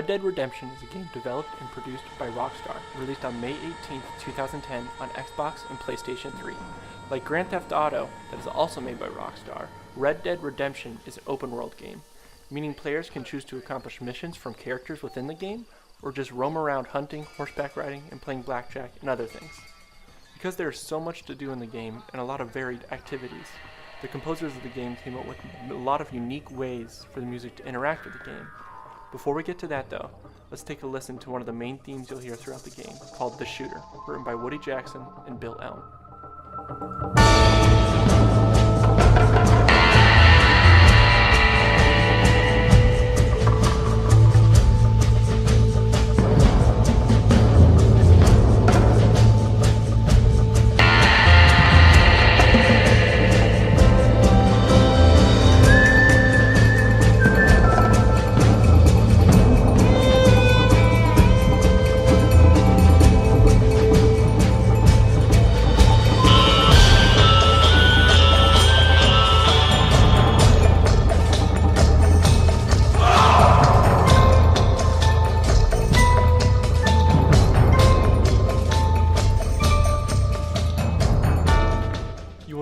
Red Dead Redemption is a game developed and produced by Rockstar, released on May 18, 2010 on Xbox and PlayStation 3. Like Grand Theft Auto, that is also made by Rockstar, Red Dead Redemption is an open-world game, meaning players can choose to accomplish missions from characters within the game, or just roam around hunting, horseback riding, and playing blackjack and other things. Because there is so much to do in the game and a lot of varied activities, the composers of the game came up with a lot of unique ways for the music to interact with the game. Before we get to that though, let's take a listen to one of the main themes you'll hear throughout the game, called The Shooter, written by Woody Jackson and Bill Elm.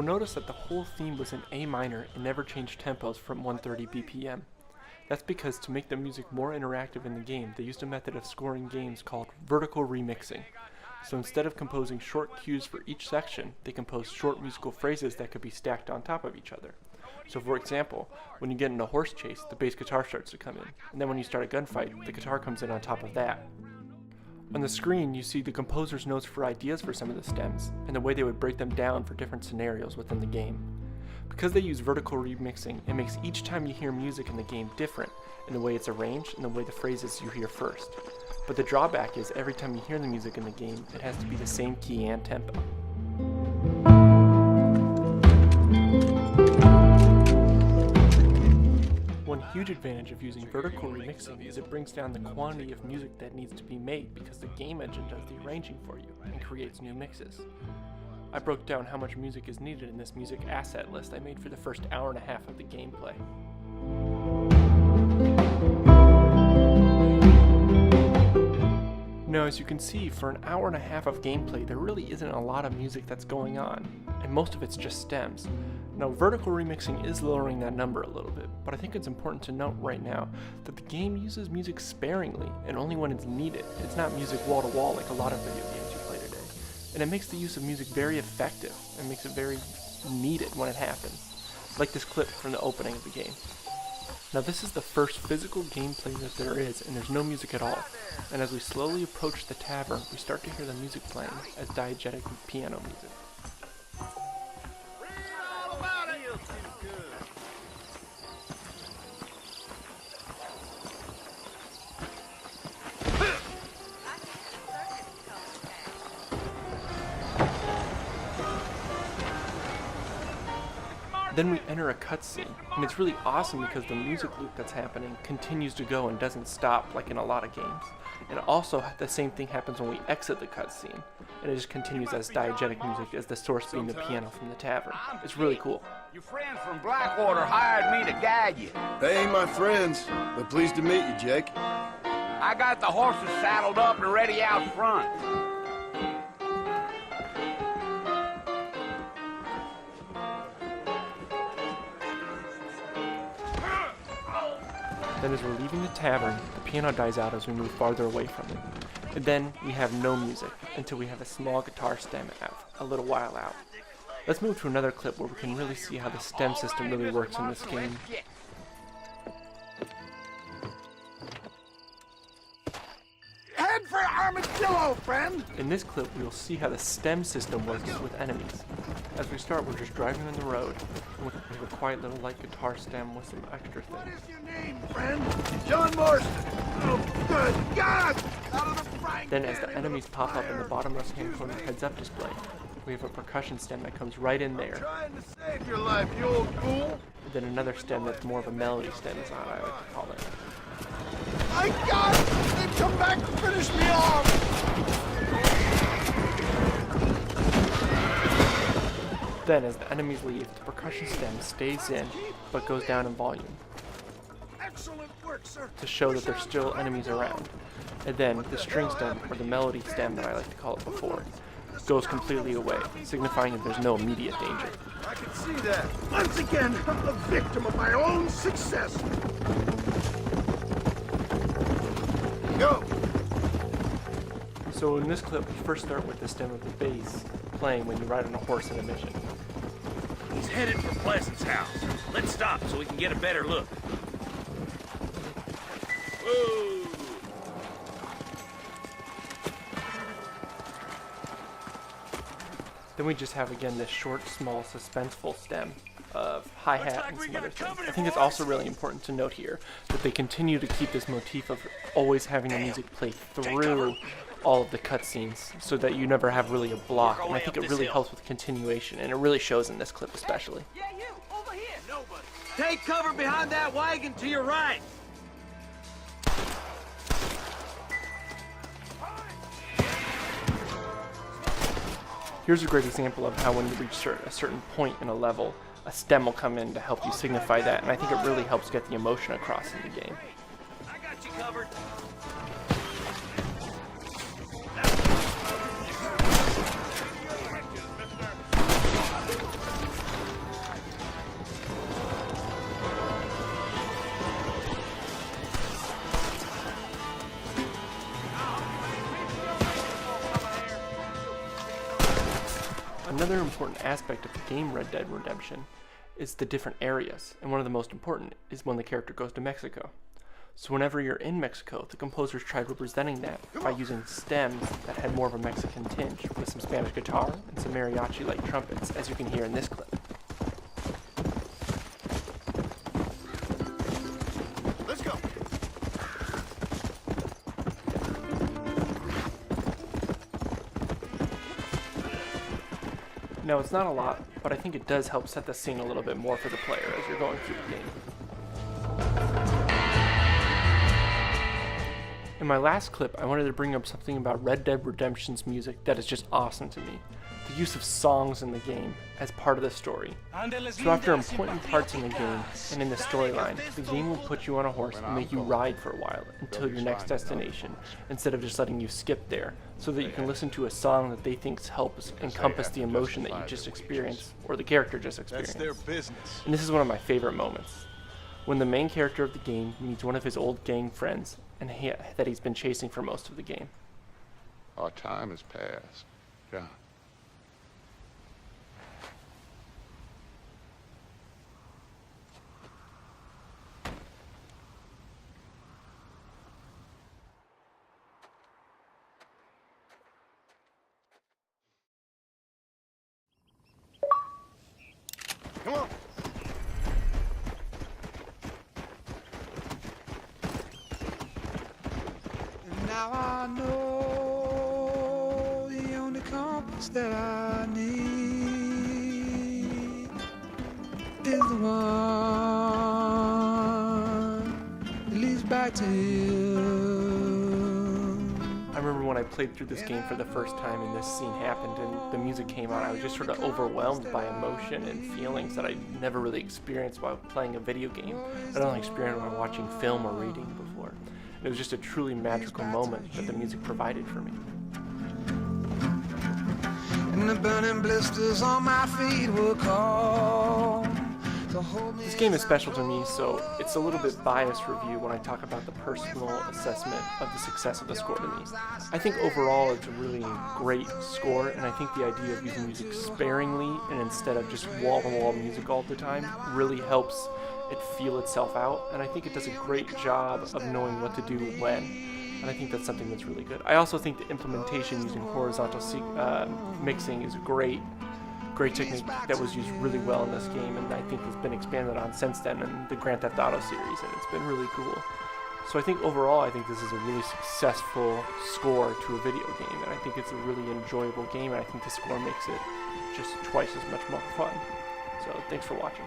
Notice that the whole theme was in A minor and never changed tempos from 130 BPM. That's because to make the music more interactive in the game, they used a method of scoring games called vertical remixing. So instead of composing short cues for each section, they composed short musical phrases that could be stacked on top of each other. So for example, when you get in a horse chase, the bass guitar starts to come in, and then when you start a gunfight, the guitar comes in on top of that. On the screen, you see the composer's notes for ideas for some of the stems, and the way they would break them down for different scenarios within the game. Because they use vertical remixing, it makes each time you hear music in the game different in the way it's arranged and the way the phrases you hear first. But the drawback is every time you hear the music in the game, it has to be the same key and tempo. One huge advantage of using vertical remixing is it brings down the quantity of music that needs to be made because the game engine does the arranging for you and creates new mixes. I broke down how much music is needed in this music asset list I made for the first hour and a half of the gameplay. Now, as you can see, for an hour and a half of gameplay, there really isn't a lot of music that's going on, and most of it's just stems. Now, vertical remixing is lowering that number a little bit, but I think it's important to note right now that the game uses music sparingly and only when it's needed. It's not music wall to wall like a lot of video games you play today. And it makes the use of music very effective and makes it very needed when it happens, like this clip from the opening of the game. Now, this is the first physical gameplay that there is, and there's no music at all. And as we slowly approach the tavern, we start to hear the music playing as diegetic piano music. Then we enter a cutscene, and it's really awesome because the music loop that's happening continues to go and doesn't stop like in a lot of games. And also, the same thing happens when we exit the cutscene, and it just continues as diegetic music as the source being the piano from the tavern. It's really cool. Your friends from Blackwater hired me to guide you. They ain't my friends, but pleased to meet you, Jake. I got the horses saddled up and ready out front. Then as we're leaving the tavern, the piano dies out as we move farther away from it. And then we have no music until we have a small guitar stem a little while out. Let's move to another clip where we can really see how the stem system really works in this game. Head for Armadillo, friend! In this clip, we will see how the stem system works with enemies. As we start, we're just driving on the road, and we have a quiet little light guitar stem with some extra things. What is your name, friend? John Marston. Oh, good God! Out of the frying Then as the enemies pop up in the bottom left-hand corner heads-up display, we have a percussion stem that comes right in there. Trying to save your life, you old fool. And then another stem that's more of a melody stem is what I like to call it. My God! They've come back to finish me off! Then, as the enemies leave, the percussion stem stays in, but goes down in volume. Excellent work, to show that there's still enemies around. And then the string stem, or the melody stem that I like to call it before, goes completely away, signifying that there's no immediate danger. I can see that. Once again, I'm a victim of my own success. Go! So in this clip, we first start with the stem of the bass playing when you ride on a horse in a mission. He's headed for Pleasant's house. Let's stop so we can get a better look. Whoa! Then we just have again this short, small, suspenseful stem of hi-hat and some other things. I think it's also really important to note here that they continue to keep this motif of always having the music play through all of the cutscenes so that you never have really a block, and I think it really helps with continuation, and it really shows in this clip especially. Yeah, you! Over here! Nobody! Take cover behind that wagon to your right! Here's a great example of how when you reach a certain point in a level, a stem will come in to help you signify that, and I think it really helps get the emotion across in the game. I got you covered. Another important aspect of the game Red Dead Redemption is the different areas, and one of the most important is when the character goes to Mexico. So whenever you're in Mexico, the composers tried representing that by using stems that had more of a Mexican tinge, with some Spanish guitar and some mariachi-like trumpets, as you can hear in this clip. Let's go. Now, it's not a lot, but I think it does help set the scene a little bit more for the player as you're going through the game. In my last clip, I wanted to bring up something about Red Dead Redemption's music that is just awesome to me. The use of songs in the game as part of the story. So after important parts in the game and in the storyline, the game will put you on a horse and make you ride for a while until your next destination, instead of just letting you skip there, so that you can listen to a song that they think helps encompass the emotion that you just experienced, or the character just experienced. That's their business. And this is one of my favorite moments. When the main character of the game meets one of his old gang friends and that he's been chasing for most of the game. Our time has passed, John. Come on. And now I know the only compass that I need is the one that leads back to you. I remember when I played through this game for the first time and this scene happened and the music came on, I was just sort of overwhelmed by emotion and feelings that I never really experienced while playing a video game. I don't experience while watching film or reading before. And it was just a truly magical moment that the music provided for me. And the burning blisters on my feet will call. This game is special to me, so it's a little bit biased review when I talk about the personal assessment of the success of the score to me. I think overall it's a really great score, and I think the idea of using music sparingly and instead of just wall-to-wall music all the time really helps it feel itself out, and I think it does a great job of knowing what to do when. And I think that's something that's really good. I also think the implementation using horizontal mixing is a great technique that was used really well in this game, and I think has been expanded on since then in the Grand Theft Auto series, and it's been really cool. So I think overall, I think this is a really successful score to a video game, and I think it's a really enjoyable game, and I think the score makes it just twice as much more fun. So thanks for watching.